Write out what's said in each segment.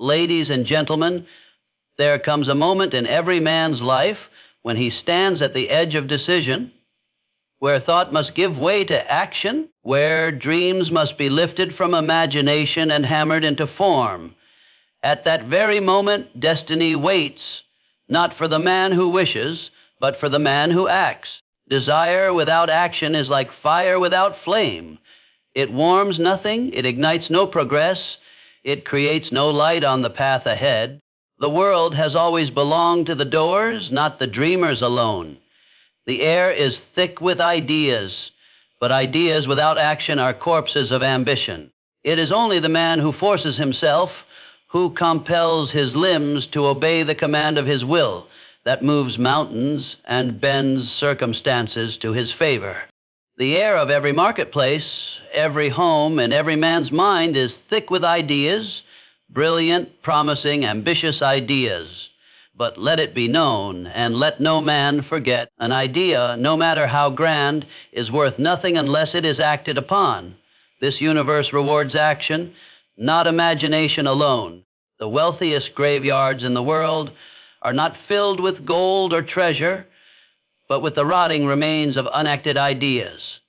Ladies and gentlemen, there comes a moment in every man's life when he stands at the edge of decision, where thought must give way to action, where dreams must be lifted from imagination and hammered into form. At that very moment, destiny waits, not for the man who wishes, but for the man who acts. Desire without action is like fire without flame. It warms nothing, it ignites no progress, it creates no light on the path ahead. The world has always belonged to the doers, not the dreamers alone. The air is thick with ideas, but ideas without action are corpses of ambition. It is only the man who forces himself, who compels his limbs to obey the command of his will, that moves mountains and bends circumstances to his favor. The air of every marketplace, every home, and every man's mind is thick with ideas, brilliant, promising, ambitious ideas. But let it be known, and let no man forget, an idea, no matter how grand, is worth nothing unless it is acted upon. This universe rewards action, not imagination alone. The wealthiest graveyards in the world are not filled with gold or treasure, but with the rotting remains of unacted ideas.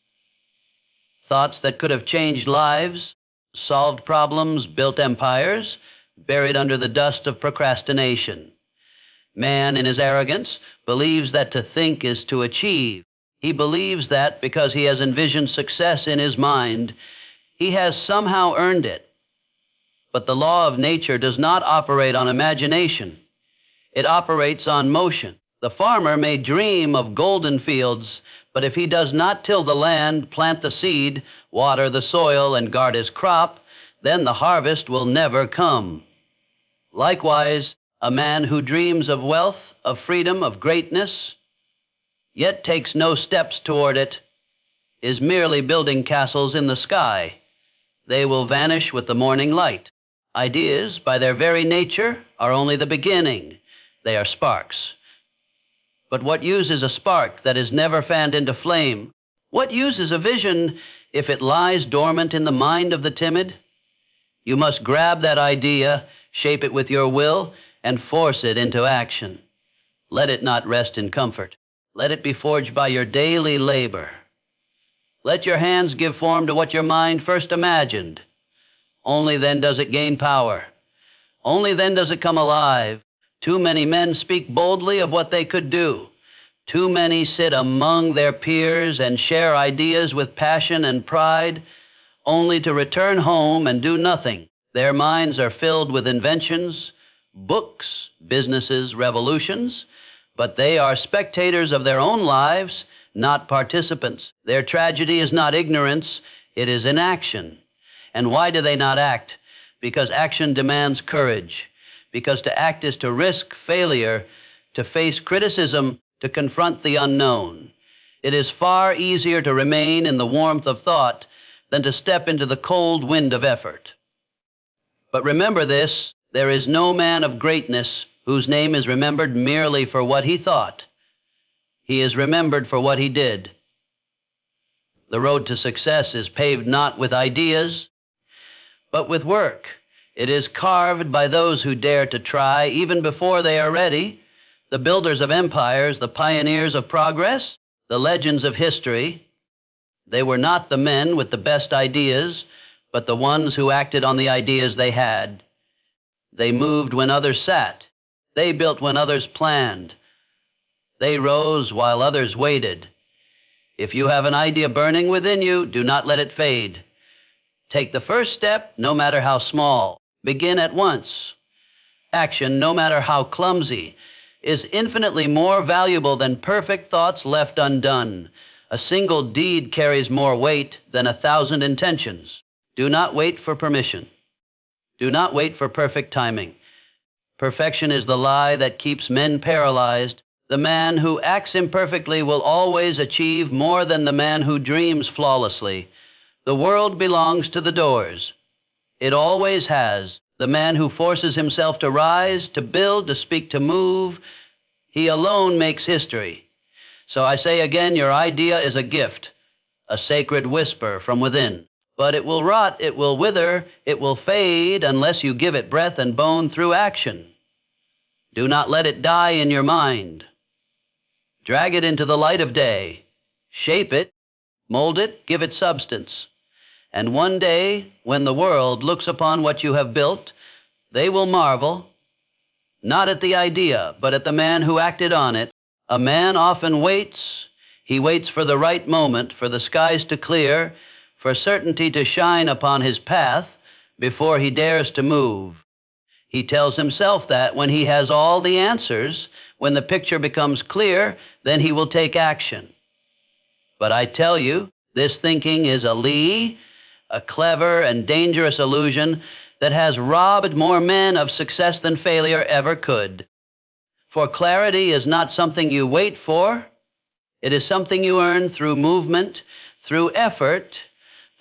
Thoughts that could have changed lives, solved problems, built empires, buried under the dust of procrastination. Man, in his arrogance, believes that to think is to achieve. He believes that because he has envisioned success in his mind, he has somehow earned it. But the law of nature does not operate on imagination. It operates on motion. The farmer may dream of golden fields, but if he does not till the land, plant the seed, water the soil, and guard his crop, then the harvest will never come. Likewise, a man who dreams of wealth, of freedom, of greatness, yet takes no steps toward it, is merely building castles in the sky. They will vanish with the morning light. Ideas, by their very nature, are only the beginning. They are sparks. But what use is a spark that is never fanned into flame? What use is a vision if it lies dormant in the mind of the timid? You must grab that idea, shape it with your will, and force it into action. Let it not rest in comfort. Let it be forged by your daily labor. Let your hands give form to what your mind first imagined. Only then does it gain power. Only then does it come alive. Too many men speak boldly of what they could do. Too many sit among their peers and share ideas with passion and pride, only to return home and do nothing. Their minds are filled with inventions, books, businesses, revolutions, but they are spectators of their own lives, not participants. Their tragedy is not ignorance, it is inaction. And why do they not act? Because action demands courage. Because to act is to risk failure, to face criticism, to confront the unknown. It is far easier to remain in the warmth of thought than to step into the cold wind of effort. But remember this, there is no man of greatness whose name is remembered merely for what he thought. He is remembered for what he did. The road to success is paved not with ideas, but with work. It is carved by those who dare to try even before they are ready, the builders of empires, the pioneers of progress, the legends of history. They were not the men with the best ideas, but the ones who acted on the ideas they had. They moved when others sat. They built when others planned. They rose while others waited. If you have an idea burning within you, do not let it fade. Take the first step, no matter how small. Begin at once. Action, no matter how clumsy, is infinitely more valuable than perfect thoughts left undone. A single deed carries more weight than 1,000 intentions. Do not wait for permission. Do not wait for perfect timing. Perfection is the lie that keeps men paralyzed. The man who acts imperfectly will always achieve more than the man who dreams flawlessly. The world belongs to the doers. It always has. The man who forces himself to rise, to build, to speak, to move, he alone makes history. So I say again, your idea is a gift, a sacred whisper from within. But it will rot, it will wither, it will fade unless you give it breath and bone through action. Do not let it die in your mind. Drag it into the light of day. Shape it, mold it, give it substance. And one day, when the world looks upon what you have built, they will marvel, not at the idea, but at the man who acted on it. A man often waits. He waits for the right moment, for the skies to clear, for certainty to shine upon his path before he dares to move. He tells himself that when he has all the answers, when the picture becomes clear, then he will take action. But I tell you, this thinking is a lie, a clever and dangerous illusion that has robbed more men of success than failure ever could. For clarity is not something you wait for. It is something you earn through movement, through effort,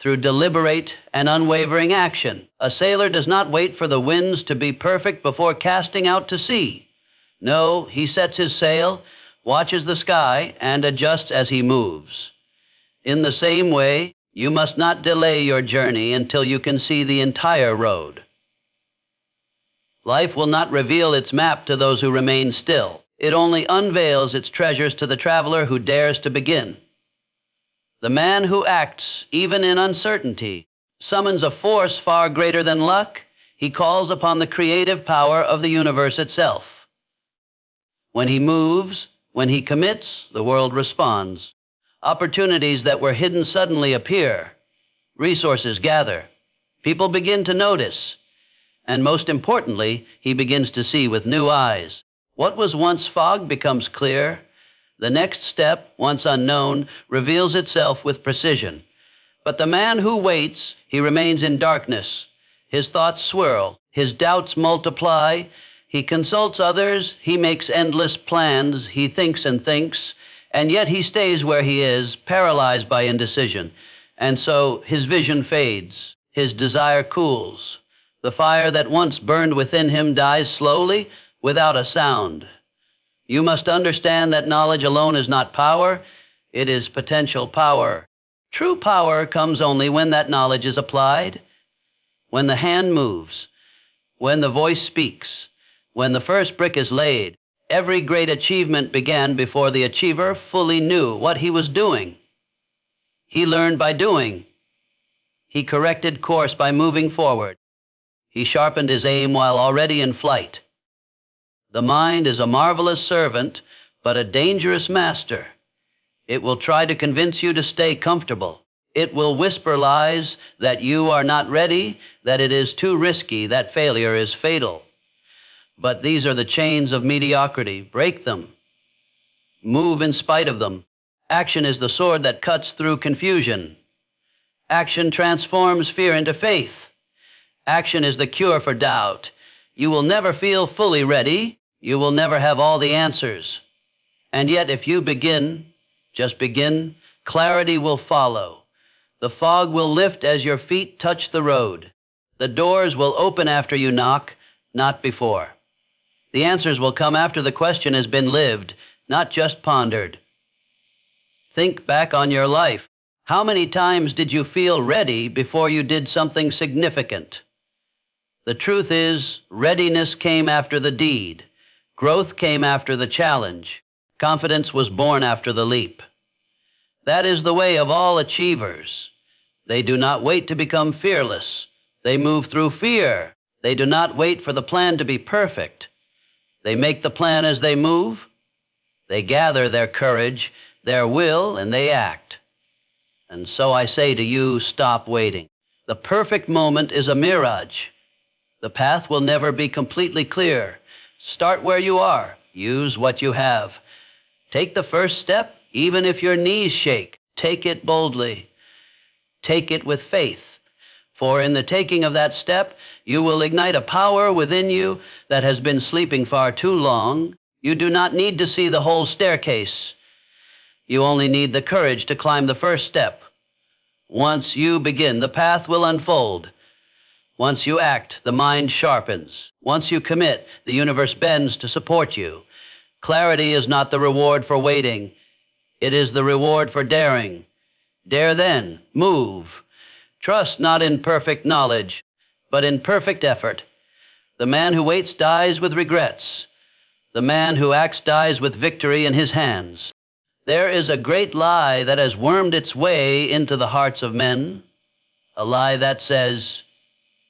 through deliberate and unwavering action. A sailor does not wait for the winds to be perfect before casting out to sea. No, he sets his sail, watches the sky, and adjusts as he moves. In the same way, you must not delay your journey until you can see the entire road. Life will not reveal its map to those who remain still. It only unveils its treasures to the traveler who dares to begin. The man who acts, even in uncertainty, summons a force far greater than luck. He calls upon the creative power of the universe itself. When he moves, when he commits, the world responds. Opportunities that were hidden suddenly appear. Resources gather. People begin to notice. And most importantly, he begins to see with new eyes. What was once fog becomes clear. The next step, once unknown, reveals itself with precision. But the man who waits, he remains in darkness. His thoughts swirl. His doubts multiply. He consults others. He makes endless plans. He thinks and thinks. And yet he stays where he is, paralyzed by indecision. And so his vision fades. His desire cools. The fire that once burned within him dies slowly, without a sound. You must understand that knowledge alone is not power. It is potential power. True power comes only when that knowledge is applied, when the hand moves, when the voice speaks, when the first brick is laid. Every great achievement began before the achiever fully knew what he was doing. He learned by doing. He corrected course by moving forward. He sharpened his aim while already in flight. The mind is a marvelous servant, but a dangerous master. It will try to convince you to stay comfortable. It will whisper lies that you are not ready, that it is too risky, that failure is fatal. But these are the chains of mediocrity. Break them. Move in spite of them. Action is the sword that cuts through confusion. Action transforms fear into faith. Action is the cure for doubt. You will never feel fully ready. You will never have all the answers. And yet, if you begin, just begin, clarity will follow. The fog will lift as your feet touch the road. The doors will open after you knock, not before. The answers will come after the question has been lived, not just pondered. Think back on your life. How many times did you feel ready before you did something significant? The truth is, readiness came after the deed. Growth came after the challenge. Confidence was born after the leap. That is the way of all achievers. They do not wait to become fearless. They move through fear. They do not wait for the plan to be perfect. They make the plan as they move. They gather their courage, their will, and they act. And so I say to you, stop waiting. The perfect moment is a mirage. The path will never be completely clear. Start where you are. Use what you have. Take the first step, even if your knees shake. Take it boldly. Take it with faith. For in the taking of that step, you will ignite a power within you that has been sleeping far too long. You do not need to see the whole staircase. You only need the courage to climb the first step. Once you begin, the path will unfold. Once you act, the mind sharpens. Once you commit, the universe bends to support you. Clarity is not the reward for waiting. It is the reward for daring. Dare then, move. Trust not in perfect knowledge, but in perfect effort. The man who waits dies with regrets. The man who acts dies with victory in his hands. There is a great lie that has wormed its way into the hearts of men, a lie that says,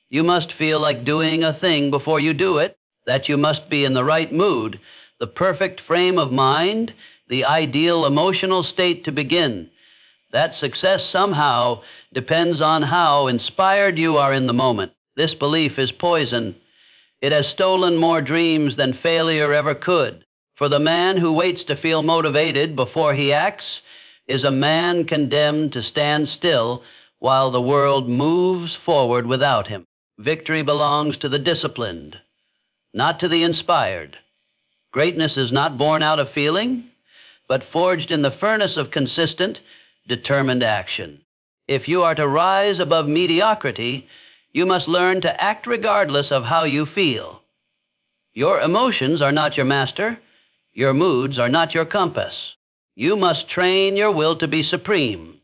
you must feel like doing a thing before you do it, that you must be in the right mood, the perfect frame of mind, the ideal emotional state to begin. That success somehow depends on how inspired you are in the moment. This belief is poison. It has stolen more dreams than failure ever could. For the man who waits to feel motivated before he acts is a man condemned to stand still while the world moves forward without him. Victory belongs to the disciplined, not to the inspired. Greatness is not born out of feeling, but forged in the furnace of consistent, determined action. If you are to rise above mediocrity, you must learn to act regardless of how you feel. Your emotions are not your master. Your moods are not your compass. You must train your will to be supreme,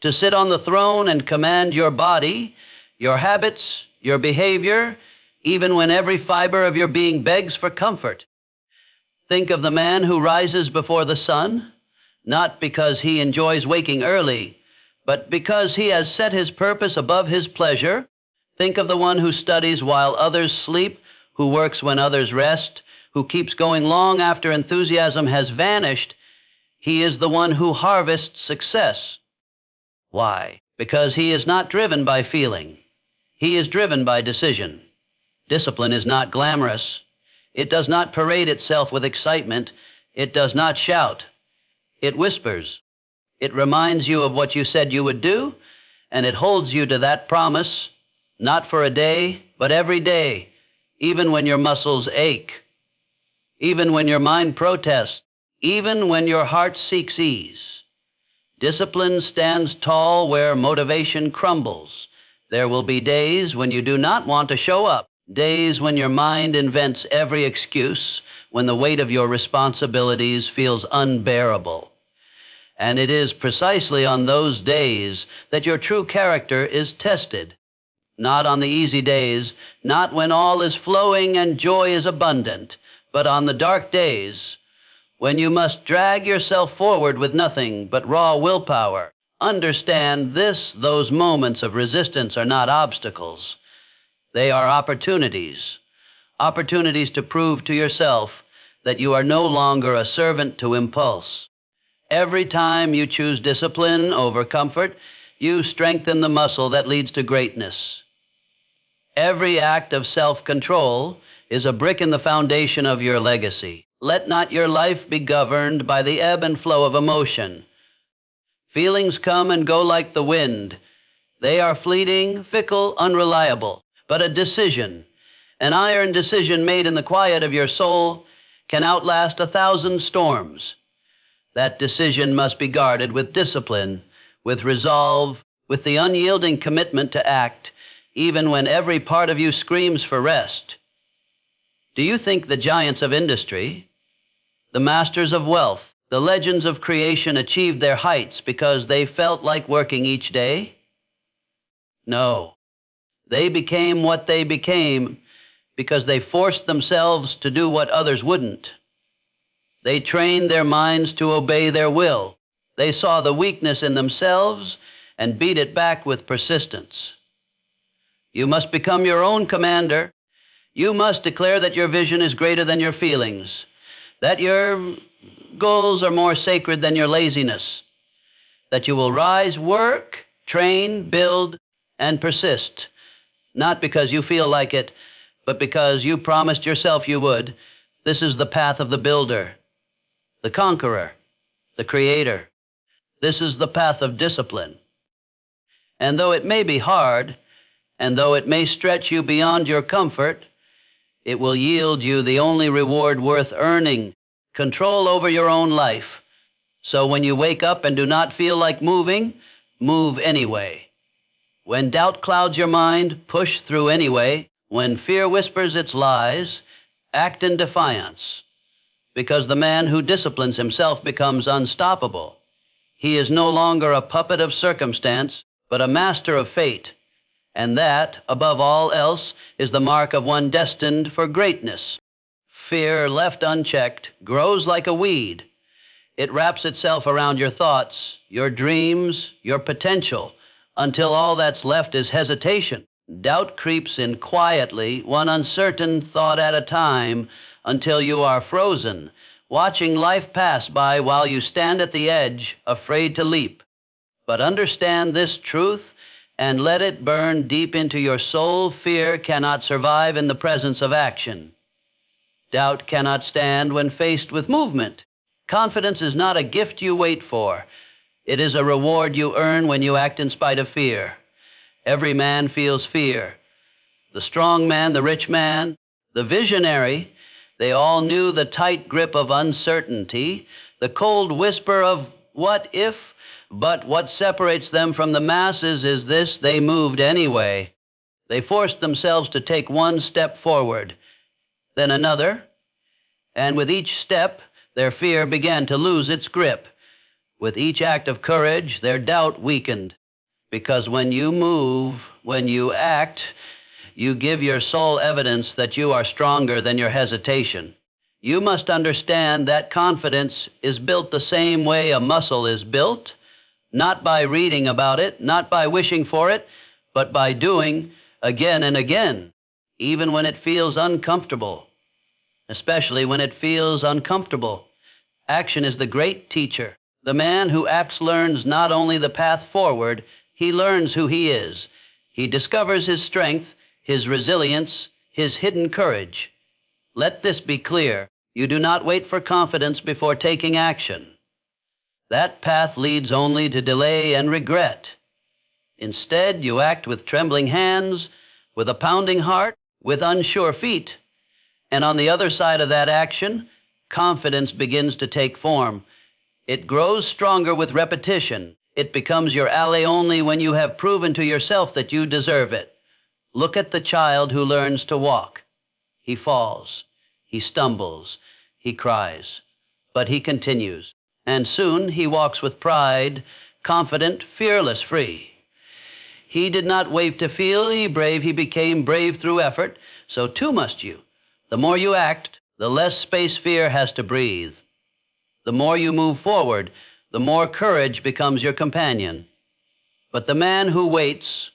to sit on the throne and command your body, your habits, your behavior, even when every fiber of your being begs for comfort. Think of the man who rises before the sun, not because he enjoys waking early, but because he has set his purpose above his pleasure. Think of the one who studies while others sleep, who works when others rest, who keeps going long after enthusiasm has vanished. He is the one who harvests success. Why? Because he is not driven by feeling. He is driven by decision. Discipline is not glamorous. It does not parade itself with excitement. It does not shout. It whispers. It reminds you of what you said you would do, and it holds you to that promise, not for a day, but every day, even when your muscles ache, even when your mind protests, even when your heart seeks ease. Discipline stands tall where motivation crumbles. There will be days when you do not want to show up, days when your mind invents every excuse, when the weight of your responsibilities feels unbearable. And it is precisely on those days that your true character is tested. Not on the easy days, not when all is flowing and joy is abundant, but on the dark days, when you must drag yourself forward with nothing but raw willpower. Understand this: those moments of resistance are not obstacles. They are opportunities. Opportunities to prove to yourself that you are no longer a servant to impulse. Every time you choose discipline over comfort, you strengthen the muscle that leads to greatness. Every act of self-control is a brick in the foundation of your legacy. Let not your life be governed by the ebb and flow of emotion. Feelings come and go like the wind. They are fleeting, fickle, unreliable. But a decision, an iron decision made in the quiet of your soul, can outlast 1,000 storms. That decision must be guarded with discipline, with resolve, with the unyielding commitment to act, even when every part of you screams for rest. Do you think the giants of industry, the masters of wealth, the legends of creation achieved their heights because they felt like working each day? No. They became what they became because they forced themselves to do what others wouldn't. They trained their minds to obey their will. They saw the weakness in themselves and beat it back with persistence. You must become your own commander. You must declare that your vision is greater than your feelings, that your goals are more sacred than your laziness, that you will rise, work, train, build, and persist, not because you feel like it, but because you promised yourself you would. This is the path of the builder, the conqueror, the creator. This is the path of discipline. And though it may be hard, and though it may stretch you beyond your comfort, it will yield you the only reward worth earning: control over your own life. So when you wake up and do not feel like moving, move anyway. When doubt clouds your mind, push through anyway. When fear whispers its lies, act in defiance. Because the man who disciplines himself becomes unstoppable. He is no longer a puppet of circumstance, but a master of fate. And that, above all else, is the mark of one destined for greatness. Fear, left unchecked, grows like a weed. It wraps itself around your thoughts, your dreams, your potential, until all that's left is hesitation. Doubt creeps in quietly, one uncertain thought at a time, until you are frozen, watching life pass by while you stand at the edge, afraid to leap. But understand this truth and let it burn deep into your soul. Fear cannot survive in the presence of action. Doubt cannot stand when faced with movement. Confidence is not a gift you wait for. It is a reward you earn when you act in spite of fear. Every man feels fear. The strong man, the rich man, the visionary, they all knew the tight grip of uncertainty, the cold whisper of what if, but what separates them from the masses is this: they moved anyway. They forced themselves to take one step forward, then another, and with each step, their fear began to lose its grip. With each act of courage, their doubt weakened, because when you move, when you act, you give your soul evidence that you are stronger than your hesitation. You must understand that confidence is built the same way a muscle is built, not by reading about it, not by wishing for it, but by doing again and again, even when it feels uncomfortable, especially when it feels uncomfortable. Action is the great teacher. The man who acts learns not only the path forward, he learns who he is. He discovers his strength, his resilience, his hidden courage. Let this be clear. You do not wait for confidence before taking action. That path leads only to delay and regret. Instead, you act with trembling hands, with a pounding heart, with unsure feet. And on the other side of that action, confidence begins to take form. It grows stronger with repetition. It becomes your ally only when you have proven to yourself that you deserve it. Look at the child who learns to walk. He falls, he stumbles, he cries, but he continues. And soon he walks with pride, confident, fearless, free. He did not wait to feel brave, he became brave through effort. So too must you. The more you act, the less space fear has to breathe. The more you move forward, the more courage becomes your companion. But the man who waits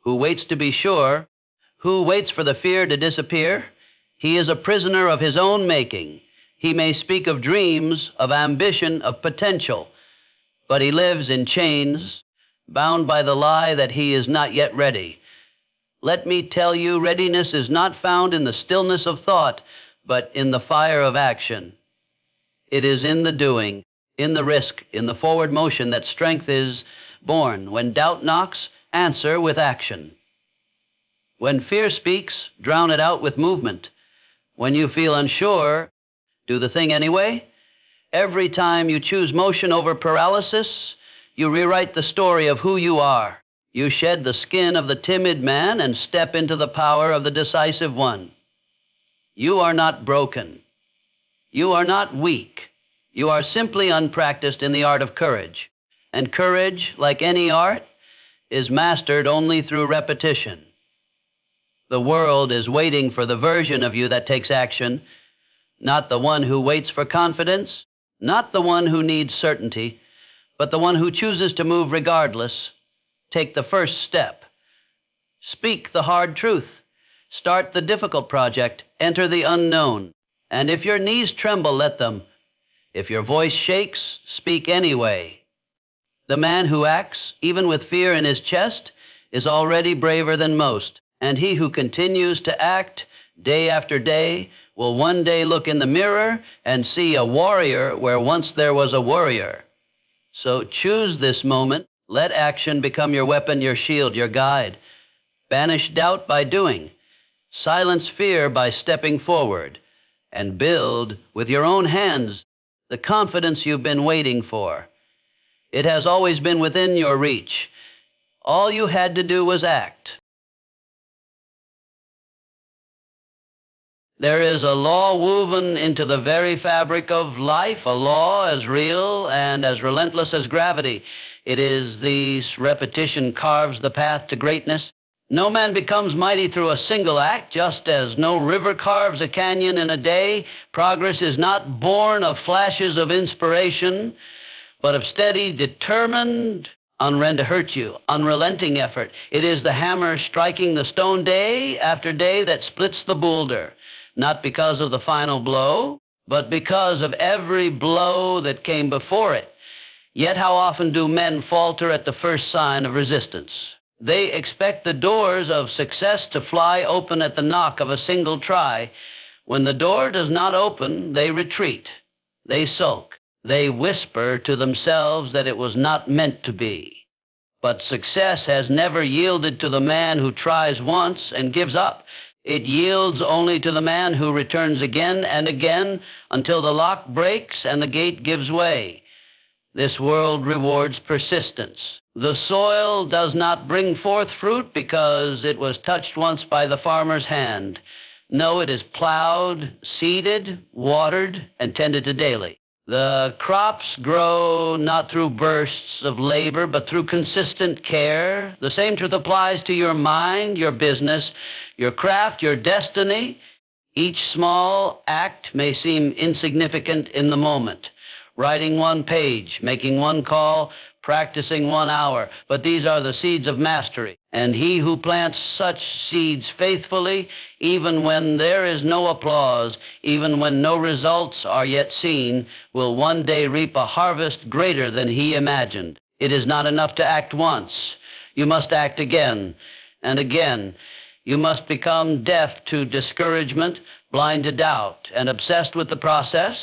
to be sure, who waits for the fear to disappear, he is a prisoner of his own making. He may speak of dreams, of ambition, of potential, but he lives in chains, bound by the lie that he is not yet ready. Let me tell you, readiness is not found in the stillness of thought, but in the fire of action. It is in the doing, in the risk, in the forward motion that strength is born. When doubt knocks, answer with action. When fear speaks, drown it out with movement. When you feel unsure, do the thing anyway. Every time you choose motion over paralysis, you rewrite the story of who you are. You shed the skin of the timid man and step into the power of the decisive one. You are not broken. You are not weak. You are simply unpracticed in the art of courage. And courage, like any art, is mastered only through repetition. The world is waiting for the version of you that takes action, not the one who waits for confidence, not the one who needs certainty, but the one who chooses to move regardless. Take the first step. Speak the hard truth. Start the difficult project. Enter the unknown. And if your knees tremble, let them. If your voice shakes, speak anyway. The man who acts, even with fear in his chest, is already braver than most. And he who continues to act day after day will one day look in the mirror and see a warrior where once there was a worrier. So choose this moment. Let action become your weapon, your shield, your guide. Banish doubt by doing. Silence fear by stepping forward. And build with your own hands the confidence you've been waiting for. It has always been within your reach. All you had to do was act. There is a law woven into the very fabric of life, a law as real and as relentless as gravity. It is this repetition carves the path to greatness. No man becomes mighty through a single act, just as no river carves a canyon in a day. Progress is not born of flashes of inspiration, but of steady, determined, unrelenting effort. It is the hammer striking the stone day after day that splits the boulder, not because of the final blow, but because of every blow that came before it. Yet how often do men falter at the first sign of resistance? They expect the doors of success to fly open at the knock of a single try. When the door does not open, they retreat. They sulk. They whisper to themselves that it was not meant to be. But success has never yielded to the man who tries once and gives up. It yields only to the man who returns again and again until the lock breaks and the gate gives way. This world rewards persistence. The soil does not bring forth fruit because it was touched once by the farmer's hand. No, it is plowed, seeded, watered, and tended to daily. The crops grow not through bursts of labor, but through consistent care. The same truth applies to your mind, your business, your craft, your destiny. Each small act may seem insignificant in the moment. Writing one page, making one call, practicing 1 hour, but these are the seeds of mastery. And he who plants such seeds faithfully, even when there is no applause, even when no results are yet seen, will one day reap a harvest greater than he imagined. It is not enough to act once. You must act again and again. You must become deaf to discouragement, blind to doubt, and obsessed with the process.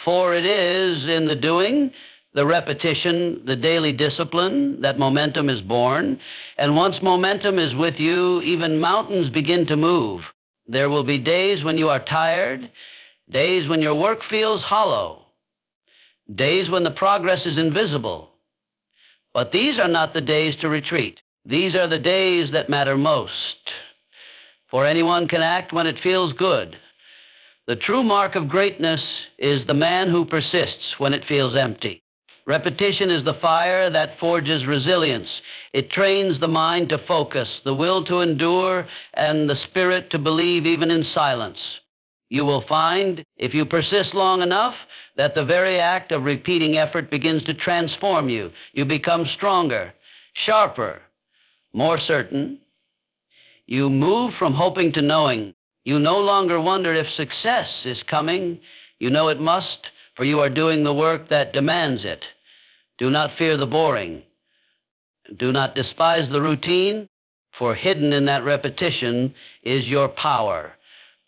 For it is in the doing, the repetition, the daily discipline, that momentum is born. And once momentum is with you, even mountains begin to move. There will be days when you are tired, days when your work feels hollow, days when the progress is invisible. But these are not the days to retreat. These are the days that matter most. For anyone can act when it feels good. The true mark of greatness is the man who persists when it feels empty. Repetition is the fire that forges resilience. It trains the mind to focus, the will to endure, and the spirit to believe even in silence. You will find, if you persist long enough, that the very act of repeating effort begins to transform you. You become stronger, sharper, more certain. You move from hoping to knowing. You no longer wonder if success is coming. You know it must, for you are doing the work that demands it. Do not fear the boring. Do not despise the routine, for hidden in that repetition is your power.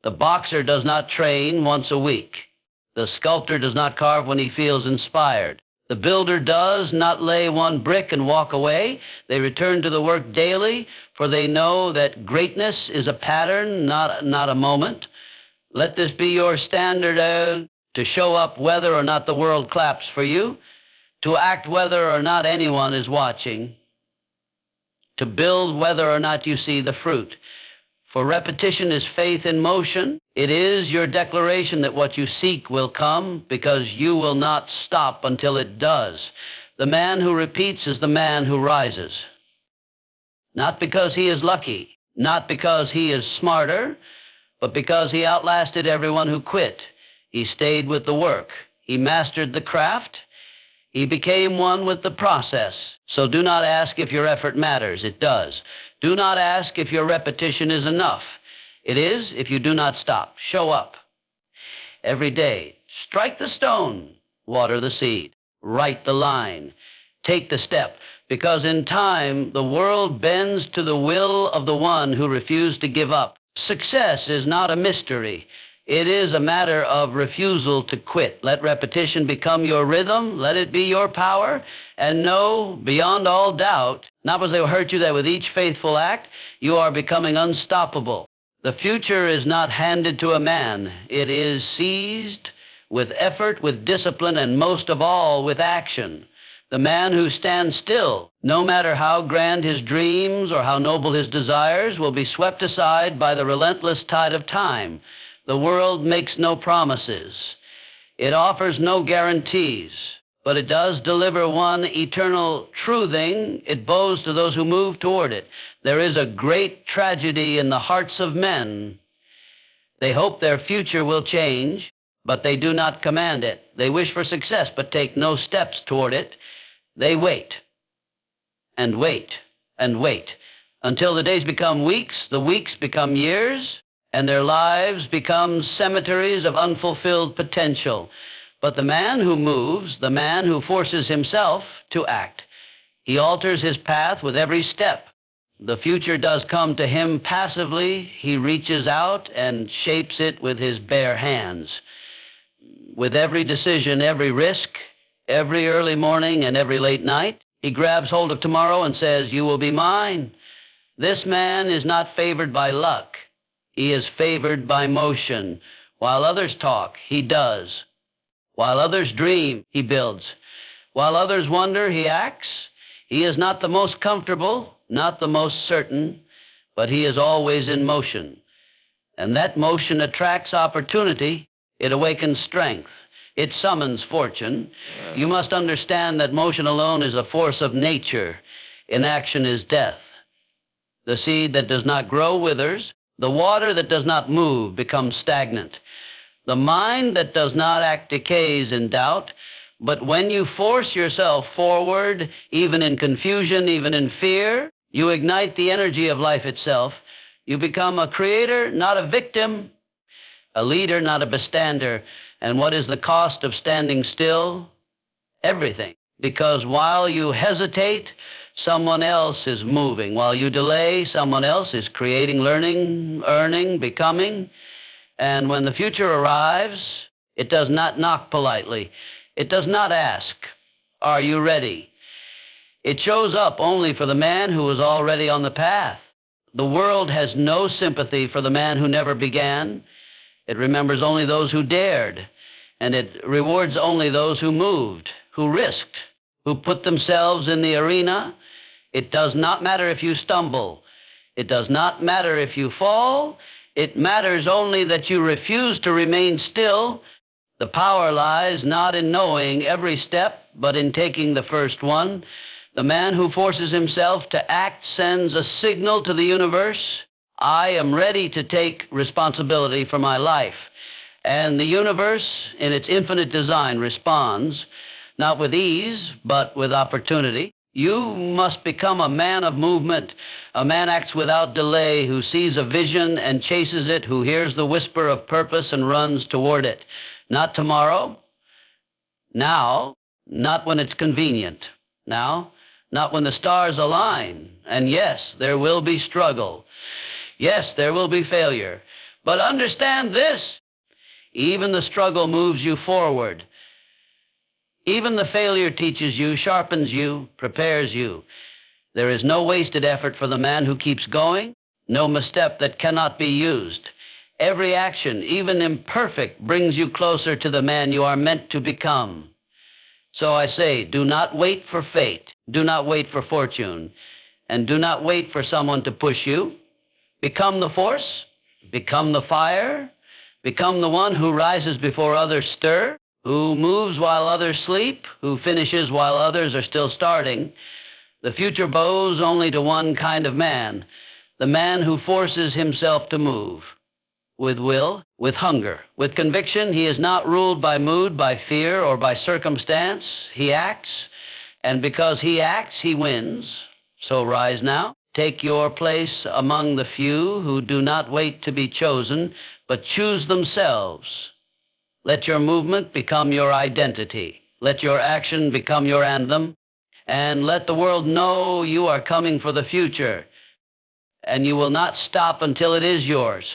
The boxer does not train once a week. The sculptor does not carve when he feels inspired. The builder does not lay one brick and walk away. They return to the work daily, for they know that greatness is a pattern, not a moment. Let this be your standard to show up whether or not the world claps for you, to act whether or not anyone is watching, to build whether or not you see the fruit. For repetition is faith in motion. It is your declaration that what you seek will come, because you will not stop until it does. The man who repeats is the man who rises. Not because he is lucky, not because he is smarter, but because he outlasted everyone who quit. He stayed with the work. He mastered the craft. He became one with the process. So do not ask if your effort matters. It does. Do not ask if your repetition is enough. It is if you do not stop. Show up. Every day, strike the stone, water the seed, write the line, take the step, because in time the world bends to the will of the one who refused to give up. Success is not a mystery. It is a matter of refusal to quit. Let repetition become your rhythm. Let it be your power. And know, beyond all doubt, not because they will hurt you, that with each faithful act, you are becoming unstoppable. The future is not handed to a man. It is seized with effort, with discipline, and most of all, with action. The man who stands still, no matter how grand his dreams or how noble his desires, will be swept aside by the relentless tide of time. The world makes no promises. It offers no guarantees. but it does deliver one eternal true thing. It bows to those who move toward it. There is a great tragedy in the hearts of men. They hope their future will change, but they do not command it. They wish for success, but take no steps toward it. They wait and wait and wait until the days become weeks, the weeks become years, and their lives become cemeteries of unfulfilled potential. But the man who moves, the man who forces himself to act, he alters his path with every step. The future does come to him passively. He reaches out and shapes it with his bare hands. With every decision, every risk, every early morning and every late night, he grabs hold of tomorrow and says, "You will be mine." This man is not favored by luck. He is favored by motion. While others talk, he does. While others dream, he builds. While others wonder, he acts. He is not the most comfortable, not the most certain, but he is always in motion. And that motion attracts opportunity. It awakens strength. It summons fortune. You must understand that motion alone is a force of nature. Inaction is death. The seed that does not grow withers. The water that does not move becomes stagnant. The mind that does not act decays in doubt. But when you force yourself forward, even in confusion, even in fear, you ignite the energy of life itself. You become a creator, not a victim, a leader, not a bystander. And what is the cost of standing still? Everything. Because while you hesitate, someone else is moving. While you delay, someone else is creating, learning, earning, becoming. And when the future arrives, it does not knock politely. It does not ask, "Are you ready?" It shows up only for the man who is already on the path. The world has no sympathy for the man who never began. It remembers only those who dared, and it rewards only those who moved, who risked, who put themselves in the arena. It does not matter if you stumble. It does not matter if you fall. It matters only that you refuse to remain still. The power lies not in knowing every step, but in taking the first one. The man who forces himself to act sends a signal to the universe. I am ready to take responsibility for my life. And the universe, in its infinite design, responds, not with ease, but with opportunity. You must become a man of movement. A man acts without delay, who sees a vision and chases it, who hears the whisper of purpose and runs toward it. Not tomorrow, now, not when it's convenient, now, not when the stars align. And yes, there will be struggle. Yes, there will be failure. But understand this, even the struggle moves you forward. Even the failure teaches you, sharpens you, prepares you. There is no wasted effort for the man who keeps going, no misstep that cannot be used. Every action, even imperfect, brings you closer to the man you are meant to become. So I say, do not wait for fate. Do not wait for fortune. And do not wait for someone to push you. Become the force. Become the fire. Become the one who rises before others stir, who moves while others sleep, who finishes while others are still starting. The future bows only to one kind of man, the man who forces himself to move. With will, with hunger, with conviction. He is not ruled by mood, by fear, or by circumstance. He acts, and because he acts, he wins. So rise now. Take your place among the few who do not wait to be chosen, but choose themselves. Let your movement become your identity. Let your action become your anthem. And let the world know you are coming for the future. And you will not stop until it is yours.